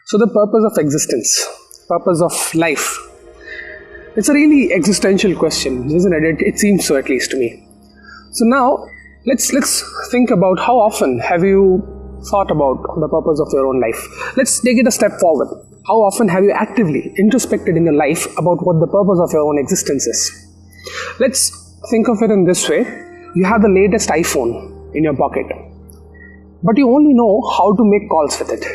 So the purpose of existence, purpose of life, it's a really existential question, isn't it? It seems so, at least to me. So now let's think about how often have you thought about the purpose of your own life. Let's take it a step forward. How often have you actively introspected in your life about what the purpose of your own existence is? Let's think of it in this way. You have the latest iPhone in your pocket, but you only know how to make calls with it.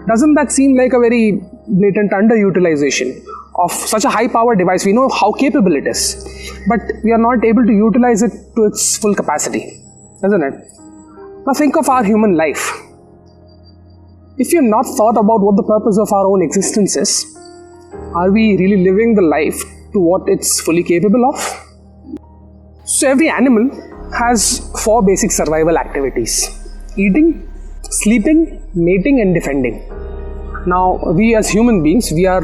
Doesn't that seem like a very blatant underutilization of such a high-powered device? We know how capable it is, but we are not able to utilize it to its full capacity, isn't it? Now think of our human life. If you have not thought about what the purpose of our own existence is, are we really living the life to what it's fully capable of? So every animal has 4 basic survival activities: eating, sleeping, mating and defending. Now we as human beings, we are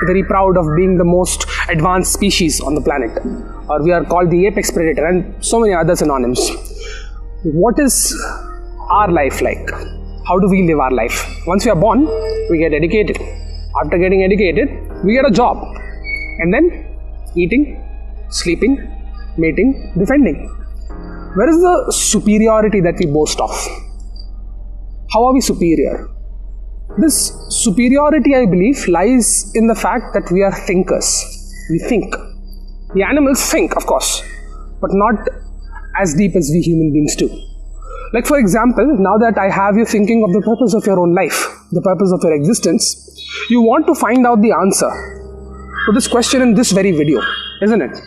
very proud of being the most advanced species on the planet, or we are called the apex predator and so many other synonyms. What is our life like? How do we live our life? Once we are born, we get educated. After getting educated, we get a job, and then eating, sleeping, mating, defending. Where is the superiority that we boast of? How are we superior? This superiority, I believe, lies in the fact that we are thinkers. We think. The animals think, of course, but not as deep as we human beings do. Like for example, now that I have you thinking of the purpose of your own life, the purpose of your existence, you want to find out the answer to this question in this very video, isn't it?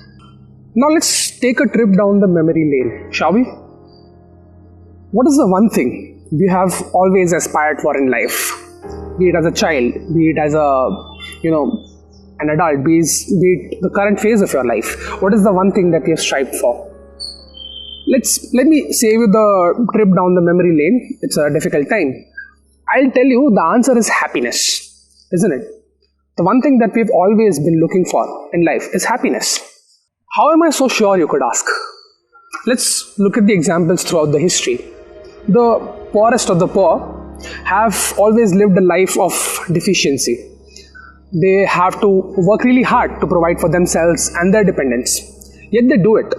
Now let's take a trip down the memory lane, shall we? What is the one thing you have always aspired for in life? Be it as a child, be it as an adult, be it the current phase of your life. What is the one thing that you have strived for? Let me save you the trip down the memory lane. It's a difficult time. I'll tell you the answer is happiness, isn't it? The one thing that we've always been looking for in life is happiness. How am I so sure, you could ask? Let's look at the examples throughout the history. The poorest of the poor have always lived a life of deficiency. They have to work really hard to provide for themselves and their dependents. Yet they do it.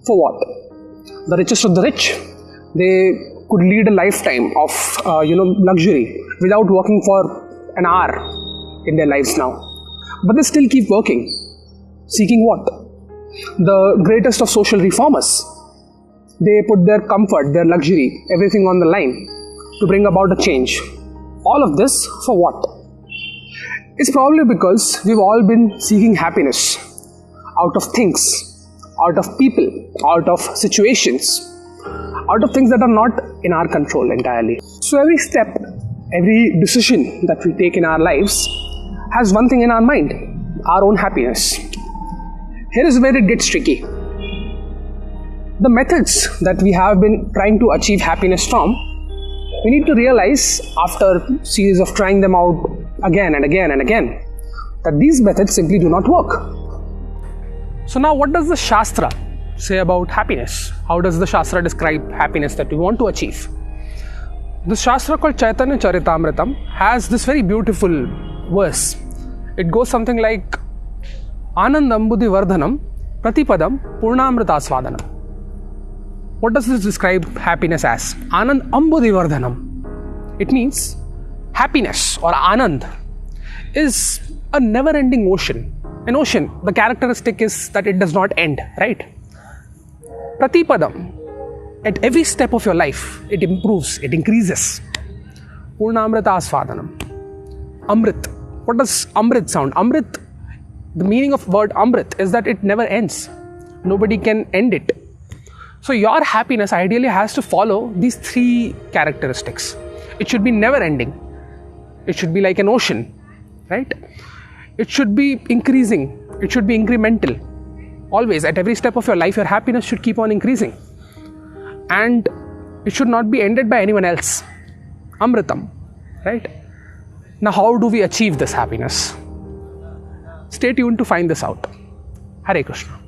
For what? The richest of the rich. They could lead a lifetime of luxury without working for an hour in their lives now. But they still keep working. Seeking what? The greatest of social reformers. They put their comfort, their luxury, everything on the line to bring about a change. All of this for what? It's probably because we've all been seeking happiness out of things, out of people, out of situations, out of things that are not in our control entirely. So every step, every decision that we take in our lives has one thing in our mind: our own happiness. Here is where it gets tricky. The methods that we have been trying to achieve happiness from, we need to realize after a series of trying them out again and again and again that these methods simply do not work. So now what does the Shastra say about happiness? How does the Shastra describe happiness that we want to achieve? The Shastra called Chaitanya Charitamritam has this very beautiful verse. It goes something like Anandam Buddhi Vardhanam Pratipadam Purnamrita Swadanam. What does this describe happiness as? Anand Ambudhi Vardhanam. It means happiness or Anand is a never-ending ocean. An ocean, the characteristic is that it does not end, right? Pratipadam. At every step of your life, it improves, it increases. Purnamrita Swadanam. Amrit. What does Amrit sound? Amrit, the meaning of word Amrit is that it never ends. Nobody can end it. So your happiness ideally has to follow these 3 characteristics. It should be never ending. It should be like an ocean, right? It should be increasing. It should be incremental. Always, at every step of your life, your happiness should keep on increasing. And it should not be ended by anyone else. Amritam, right? Now, how do we achieve this happiness? Stay tuned to find this out. Hare Krishna.